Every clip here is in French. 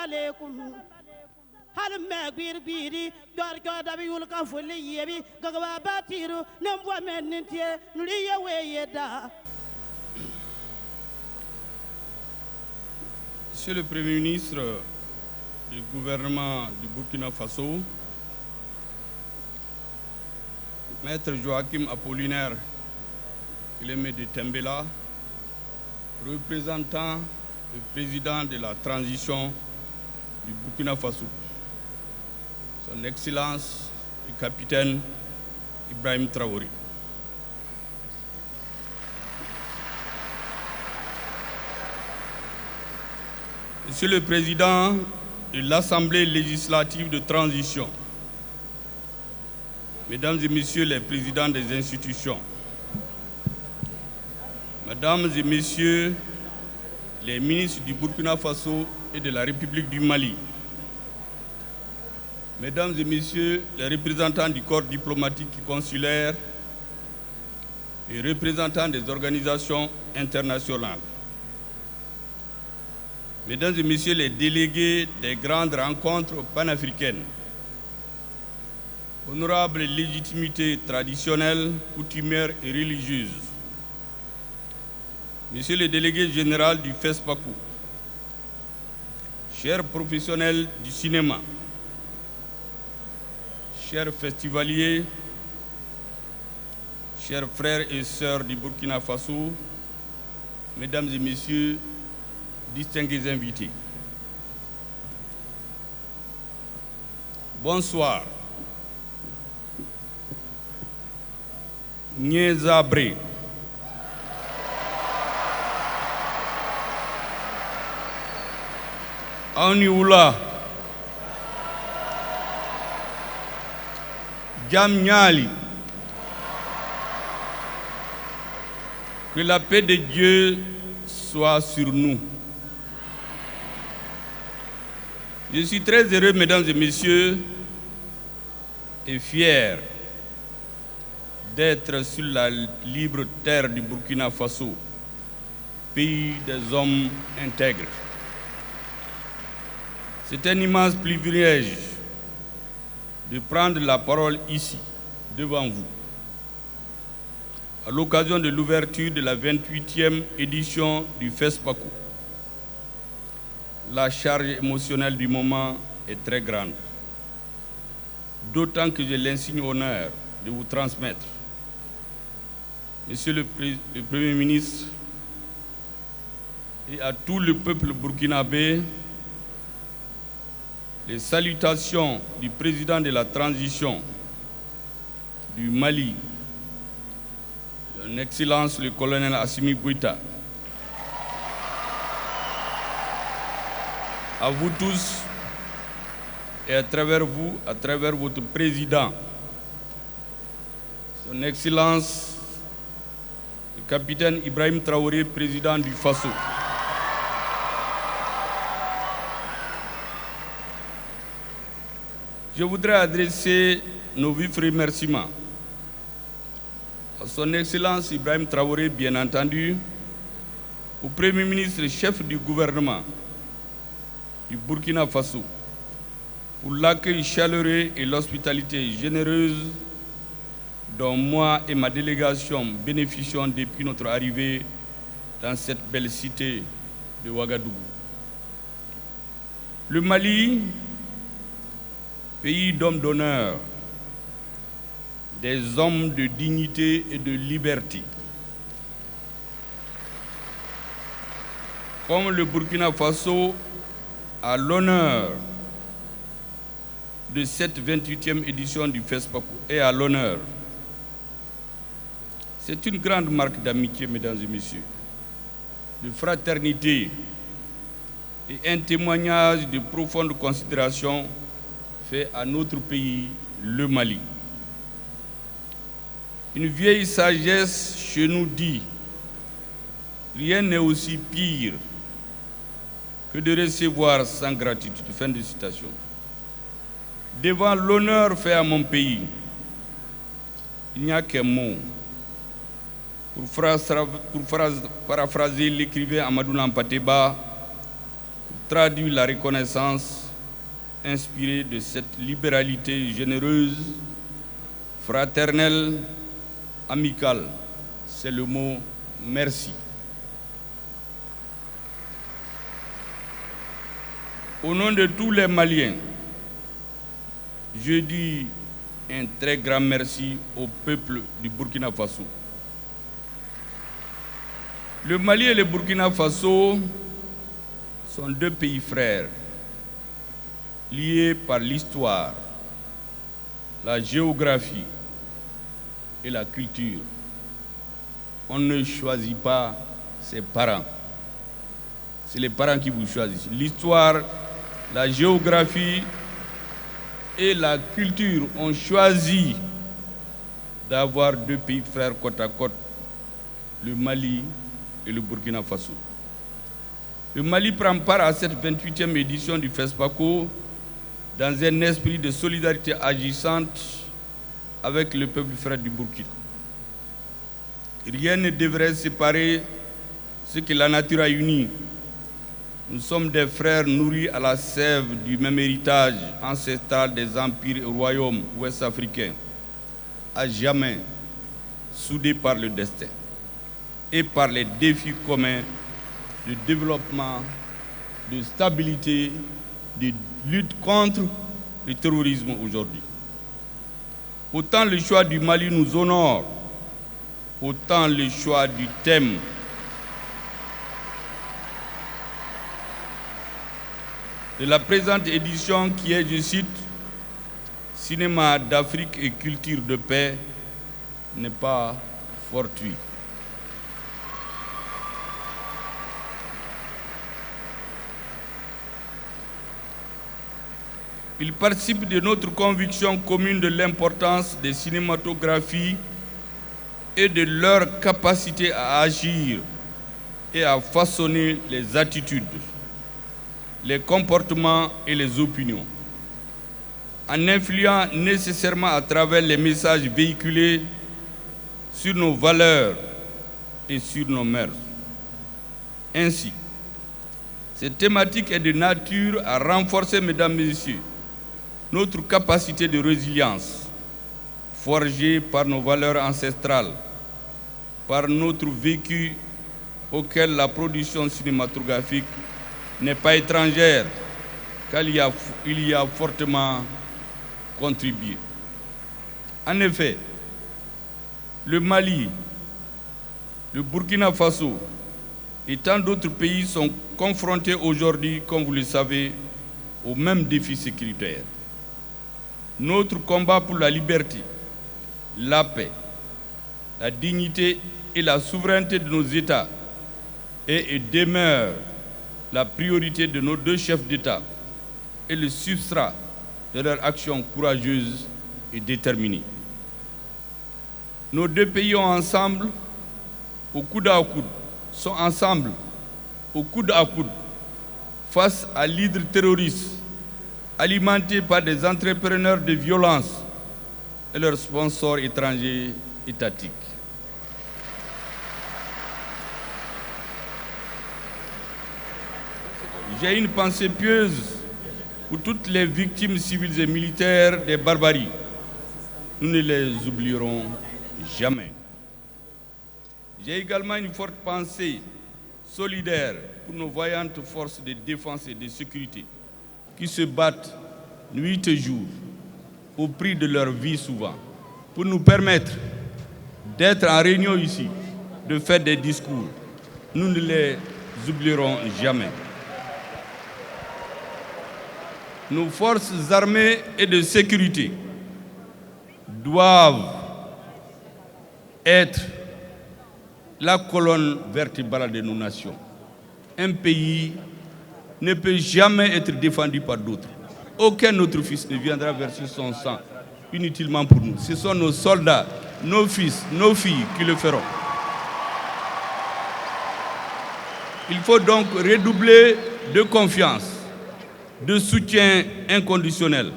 عليكم هل ما غير غيري دار كذا بيقول كفولي يبي غوا باتيرو نمبوا من نتيه نليه ويدا. Monsieur le Premier ministre du gouvernement du Burkina Faso, Maître Joachim Apollinaire Kileme de Tembela, représentant le président de la transition du Burkina Faso, Son Excellence le capitaine Ibrahim Traoré. Monsieur le Président de l'Assemblée législative de transition, Mesdames et Messieurs les présidents des institutions, Mesdames et Messieurs les ministres du Burkina Faso et de la République du Mali, Mesdames et Messieurs les représentants du corps diplomatique et consulaire et représentants des organisations internationales, Mesdames et Messieurs les délégués des grandes rencontres panafricaines, honorables légitimités traditionnelles, coutumières et religieuses, Monsieur le délégué général du FESPACO, chers professionnels du cinéma, chers festivaliers, chers frères et sœurs du Burkina Faso, Mesdames et Messieurs, distingués invités. Bonsoir. Nyezabre. Aniula. Jamnyali. Que la paix de Dieu soit sur nous. Je suis très heureux, Mesdames et Messieurs, et fier d'être sur la libre terre du Burkina Faso, pays des hommes intègres. C'est un immense privilège de prendre la parole ici, devant vous, à l'occasion de l'ouverture de la 28e édition du FESPACO. La charge émotionnelle du moment est très grande, d'autant que j'ai l'insigne honneur de vous transmettre, Monsieur le Premier ministre, et à tout le peuple burkinabé, les salutations du président de la transition du Mali, Son Excellence le colonel Assimi Goïta. À vous tous et à travers vous, à travers votre président, Son Excellence le capitaine Ibrahim Traoré, président du Faso. Je voudrais adresser nos vifs remerciements à Son Excellence Ibrahim Traoré, bien entendu, au Premier ministre chef du gouvernement du Burkina Faso, pour l'accueil chaleureux et l'hospitalité généreuse dont moi et ma délégation bénéficions depuis notre arrivée dans cette belle cité de Ouagadougou. Le Mali, pays d'hommes d'honneur, des hommes de dignité et de liberté, comme le Burkina Faso à l'honneur de cette 28e édition du FESPACO et à l'honneur. C'est une grande marque d'amitié, Mesdames et Messieurs, de fraternité et un témoignage de profonde considération fait à notre pays, le Mali. Une vieille sagesse chez nous dit « Rien n'est aussi pire que de recevoir sans gratitude. » Fin de citation. Devant l'honneur fait à mon pays, il n'y a qu'un mot. Pour paraphraser l'écrivain Amadou Nampateba, traduit la reconnaissance inspirée de cette libéralité généreuse, fraternelle, amicale. C'est le mot merci. Au nom de tous les Maliens, je dis un très grand merci au peuple du Burkina Faso. Le Mali et le Burkina Faso sont deux pays frères, liés par l'histoire, la géographie et la culture. On ne choisit pas ses parents. C'est les parents qui vous choisissent. L'histoire, la géographie et la culture ont choisi d'avoir deux pays frères côte à côte, le Mali et le Burkina Faso. Le Mali prend part à cette 28e édition du FESPACO dans un esprit de solidarité agissante avec le peuple frère du Burkina. Rien ne devrait séparer ce que la nature a uni. Nous sommes des frères nourris à la sève du même héritage ancestral des empires et royaumes ouest-africains, à jamais soudés par le destin et par les défis communs de développement, de stabilité, de lutte contre le terrorisme aujourd'hui. Autant le choix du Mali nous honore, autant le choix du thème de la présente édition qui est, je cite, « Cinéma d'Afrique et culture de paix » n'est pas fortuit. Il participe de notre conviction commune de l'importance des cinématographies et de leur capacité à agir et à façonner les attitudes, les comportements et les opinions, en influant nécessairement à travers les messages véhiculés sur nos valeurs et sur nos mœurs. Ainsi, cette thématique est de nature à renforcer, mesdames et messieurs, notre capacité de résilience, forgée par nos valeurs ancestrales, par notre vécu auquel la production cinématographique n'est pas étrangère, car il y a fortement contribué. En effet, le Mali, le Burkina Faso et tant d'autres pays sont confrontés aujourd'hui, comme vous le savez, aux mêmes défis sécuritaires. Notre combat pour la liberté, la paix, la dignité et la souveraineté de nos États est et demeure la priorité de nos deux chefs d'État et le substrat de leur action courageuse et déterminée. Nos deux pays sont ensemble au coude à coude face à l'hydre terroriste alimenté par des entrepreneurs de violence et leurs sponsors étrangers étatiques. J'ai une pensée pieuse pour toutes les victimes civiles et militaires des barbaries. Nous ne les oublierons jamais. J'ai également une forte pensée solidaire pour nos vaillantes forces de défense et de sécurité qui se battent nuit et jour au prix de leur vie souvent pour nous permettre d'être en réunion ici, de faire des discours. Nous ne les oublierons jamais. Nos forces armées et de sécurité doivent être la colonne vertébrale de nos nations. Un pays ne peut jamais être défendu par d'autres. Aucun autre fils ne viendra verser son sang inutilement pour nous. Ce sont nos soldats, nos fils, nos filles qui le feront. Il faut donc redoubler de confiance, de soutien inconditionnel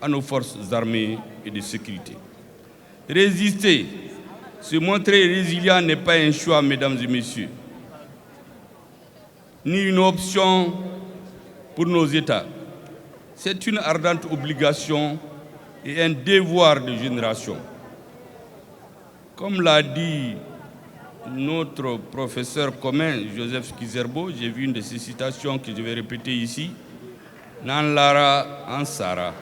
à nos forces armées et de sécurité. Résister, se montrer résilient n'est pas un choix, mesdames et messieurs, ni une option pour nos États. C'est une ardente obligation et un devoir de génération. Comme l'a dit notre professeur commun, Joseph Kizerbo, j'ai vu une de ses citations que je vais répéter ici, « Nan Lara Ansara ».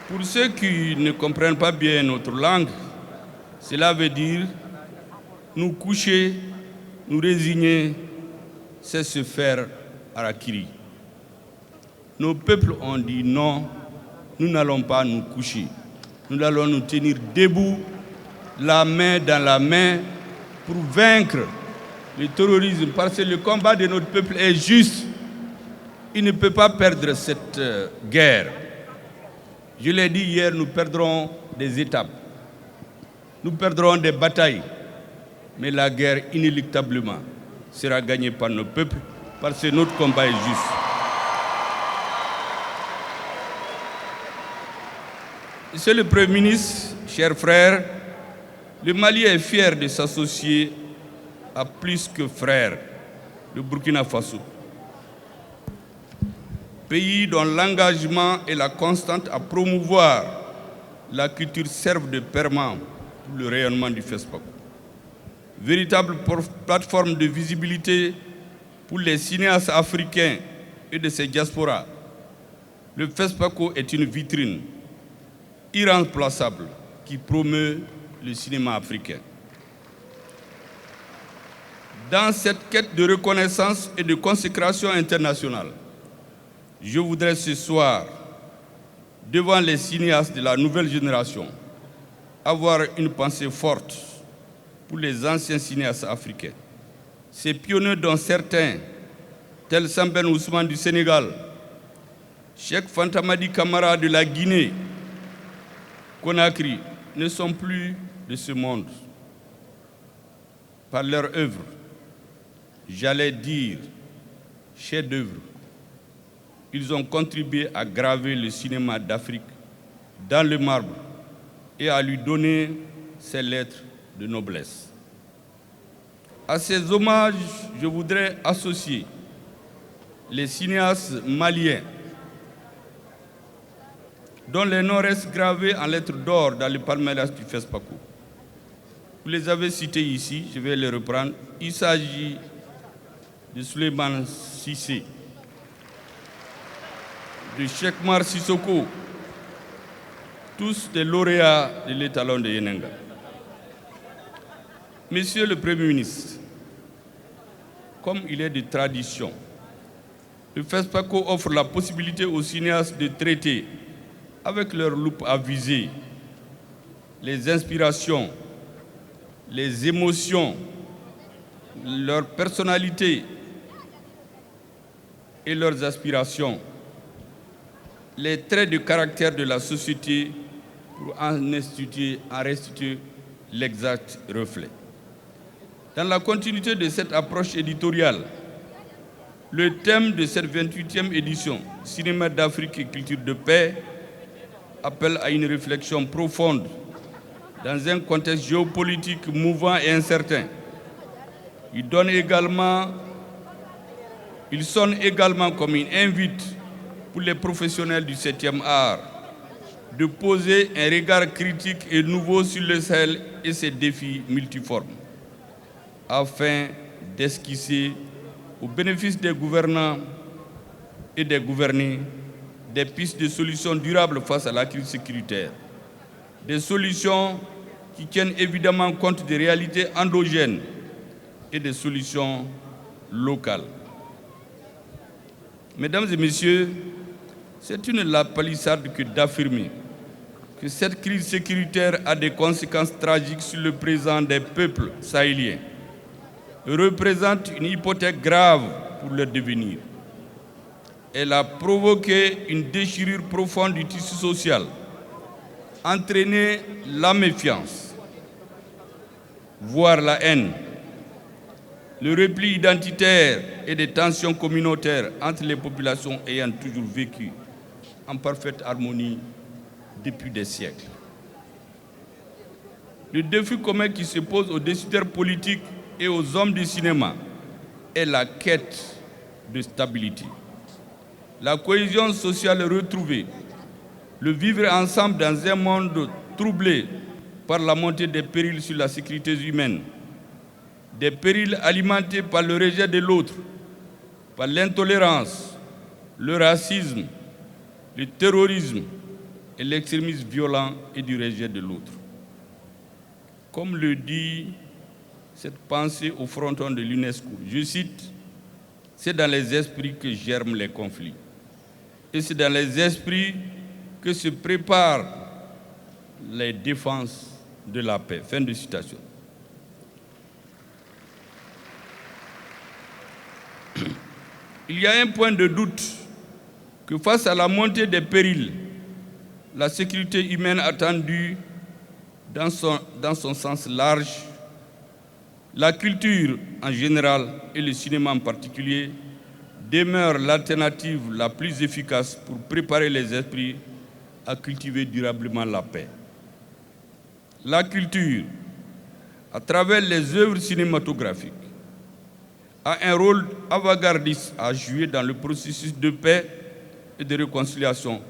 Pour ceux qui ne comprennent pas bien notre langue, cela veut dire nous coucher, nous résigner, c'est se faire harakiri. Nos peuples ont dit non, nous n'allons pas nous coucher. Nous allons nous tenir debout, la main dans la main, pour vaincre le terrorisme, parce que le combat de notre peuple est juste. Il ne peut pas perdre cette guerre. Je l'ai dit hier, nous perdrons des étapes, nous perdrons des batailles, mais la guerre, inéluctablement, sera gagnée par nos peuples, parce que notre combat est juste. Monsieur le Premier ministre, chers frères, le Mali est fier de s'associer à plus que frères, le Burkina Faso, pays dont l'engagement et la constante à promouvoir la culture servent de permanent pour le rayonnement du FESPACO. Véritable plateforme de visibilité pour les cinéastes africains et de ces diasporas, le FESPACO est une vitrine irremplaçable qui promeut le cinéma africain. Dans cette quête de reconnaissance et de consécration internationale, je voudrais ce soir, devant les cinéastes de la nouvelle génération, avoir une pensée forte pour les anciens cinéastes africains. Ces pionniers dont certains, tels Samben Ousmane du Sénégal, Cheikh Fantamadi Kamara de la Guinée, Conakry, ne sont plus de ce monde. Par leur œuvre, j'allais dire chef-d'œuvre, ils ont contribué à graver le cinéma d'Afrique dans le marbre et à lui donner ses lettres de noblesse. À ces hommages, je voudrais associer les cinéastes maliens dont les noms restent gravés en lettres d'or dans le palmarès du FESPACO. Vous les avez cités ici, je vais les reprendre. Il s'agit de Souleymane Cissé, de Cheikh Mar Sissoko, tous des lauréats de l'étalon de Yenenga. Monsieur le Premier ministre, comme il est de tradition, le FESPACO offre la possibilité aux cinéastes de traiter avec leur loupe avisée les inspirations, les émotions, leur personnalité et leurs aspirations, les traits de caractère de la société pour en restituer l'exact reflet. Dans la continuité de cette approche éditoriale, le thème de cette 28e édition, Cinéma d'Afrique et culture de paix, appelle à une réflexion profonde dans un contexte géopolitique mouvant et incertain. Il sonne également comme une invite pour les professionnels du 7e art de poser un regard critique et nouveau sur le Sahel et ses défis multiformes, afin d'esquisser, au bénéfice des gouvernants et des gouvernés, des pistes de solutions durables face à la crise sécuritaire. Des solutions qui tiennent évidemment compte des réalités endogènes et des solutions locales. Mesdames et messieurs, c'est une lapalissade que d'affirmer que cette crise sécuritaire a des conséquences tragiques sur le présent des peuples sahéliens, représente une hypothèque grave pour leur devenir. Elle a provoqué une déchirure profonde du tissu social, entraîné la méfiance, voire la haine, le repli identitaire et des tensions communautaires entre les populations ayant toujours vécu en parfaite harmonie depuis des siècles. Le défi commun qui se pose aux décideurs politiques et aux hommes du cinéma est la quête de stabilité. La cohésion sociale retrouvée, le vivre ensemble dans un monde troublé par la montée des périls sur la sécurité humaine, des périls alimentés par le rejet de l'autre, par l'intolérance, le racisme, le terrorisme et l'extrémisme violent et du rejet de l'autre. Comme le dit cette pensée au fronton de l'UNESCO, je cite, « C'est dans les esprits que germent les conflits. Et c'est dans les esprits que se préparent les défenses de la paix. » Fin de citation. Il y a un point de doute que face à la montée des périls, la sécurité humaine attendue dans son sens large, la culture en général et le cinéma en particulier demeurent l'alternative la plus efficace pour préparer les esprits à cultiver durablement la paix. La culture, à travers les œuvres cinématographiques, a un rôle avant-gardiste à jouer dans le processus de paix et de réconciliation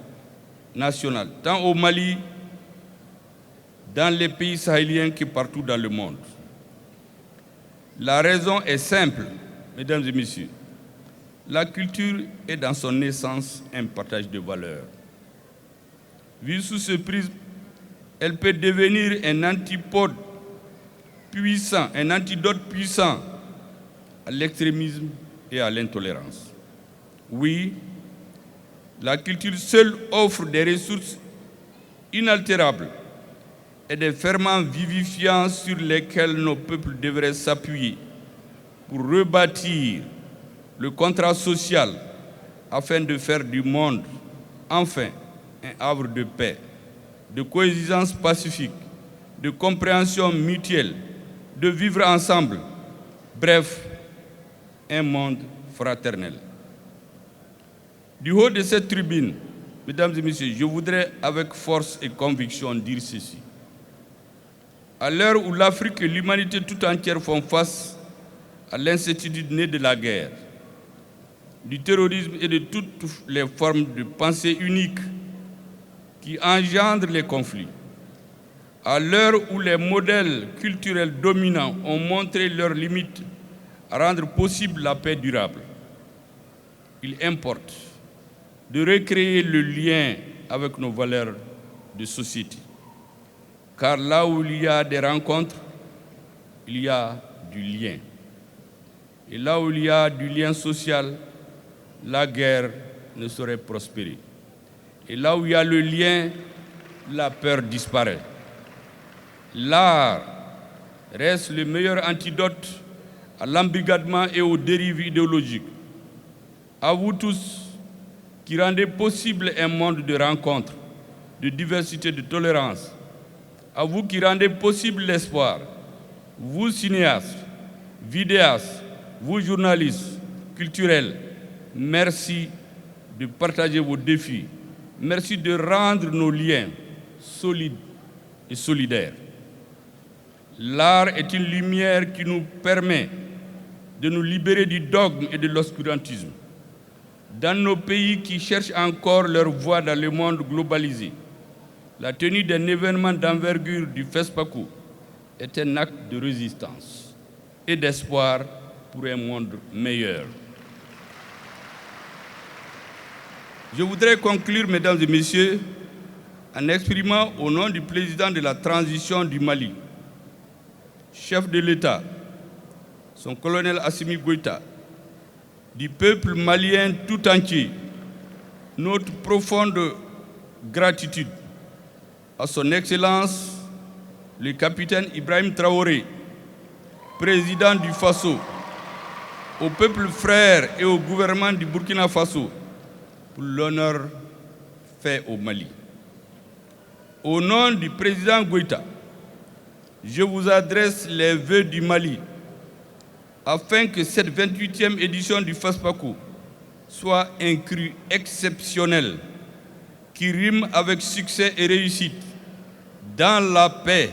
nationale, tant au Mali, dans les pays sahéliens que partout dans le monde. La raison est simple, mesdames et messieurs. La culture est dans son essence un partage de valeurs. Vue sous ce prisme, elle peut devenir un antipode puissant, un antidote puissant à l'extrémisme et à l'intolérance. Oui, la culture seule offre des ressources inaltérables et des ferments vivifiants sur lesquels nos peuples devraient s'appuyer pour rebâtir le contrat social afin de faire du monde, enfin, un havre de paix, de coexistence pacifique, de compréhension mutuelle, de vivre ensemble, bref, un monde fraternel. Du haut de cette tribune, mesdames et messieurs, je voudrais avec force et conviction dire ceci. À l'heure où l'Afrique et l'humanité tout entière font face à l'incertitude née de la guerre, du terrorisme et de toutes les formes de pensée unique qui engendrent les conflits, à l'heure où les modèles culturels dominants ont montré leurs limites à rendre possible la paix durable, il importe de recréer le lien avec nos valeurs de société. Car là où il y a des rencontres, il y a du lien. Et là où il y a du lien social, la guerre ne saurait prospérer. Et là où il y a le lien, la peur disparaît. L'art reste le meilleur antidote à l'embrigadement et aux dérives idéologiques. À vous tous qui rendez possible un monde de rencontres, de diversité, de tolérance. À vous qui rendez possible l'espoir, vous cinéastes, vidéastes, vous journalistes, culturels, merci de partager vos défis. Merci de rendre nos liens solides et solidaires. L'art est une lumière qui nous permet de nous libérer du dogme et de l'obscurantisme. Dans nos pays qui cherchent encore leur voie dans le monde globalisé, la tenue d'un événement d'envergure du FESPACO est un acte de résistance et d'espoir pour un monde meilleur. Je voudrais conclure, mesdames et messieurs, en exprimant au nom du président de la transition du Mali, chef de l'État, son colonel Assimi Goïta, du peuple malien tout entier, notre profonde gratitude à son Excellence, le capitaine Ibrahim Traoré, président du Faso, au peuple frère et au gouvernement du Burkina Faso, pour l'honneur fait au Mali. Au nom du président Goïta, je vous adresse les vœux du Mali afin que cette 28e édition du FESPACO soit un cru exceptionnel qui rime avec succès et réussite dans la paix,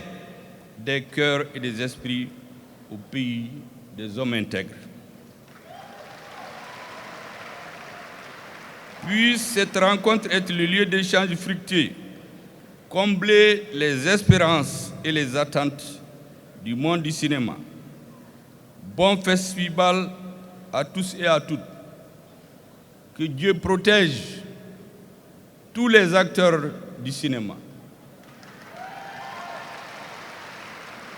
des cœurs et des esprits au pays des hommes intègres. Puisse cette rencontre être le lieu d'échanges fructueux, combler les espérances et les attentes du monde du cinéma. Bon festival à tous et à toutes. Que Dieu protège tous les acteurs du cinéma.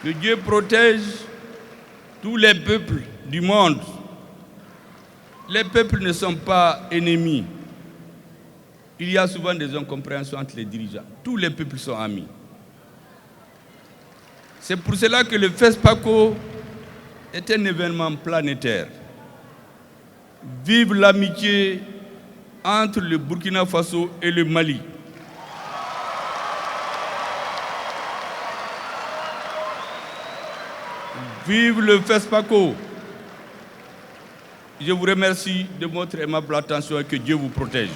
Que Dieu protège tous les peuples du monde. Les peuples ne sont pas ennemis. Il y a souvent des incompréhensions entre les dirigeants. Tous les peuples sont amis. C'est pour cela que le FESPACO est un événement planétaire. Vive l'amitié entre le Burkina Faso et le Mali. Vive le FESPACO. Je vous remercie de votre aimable attention et que Dieu vous protège.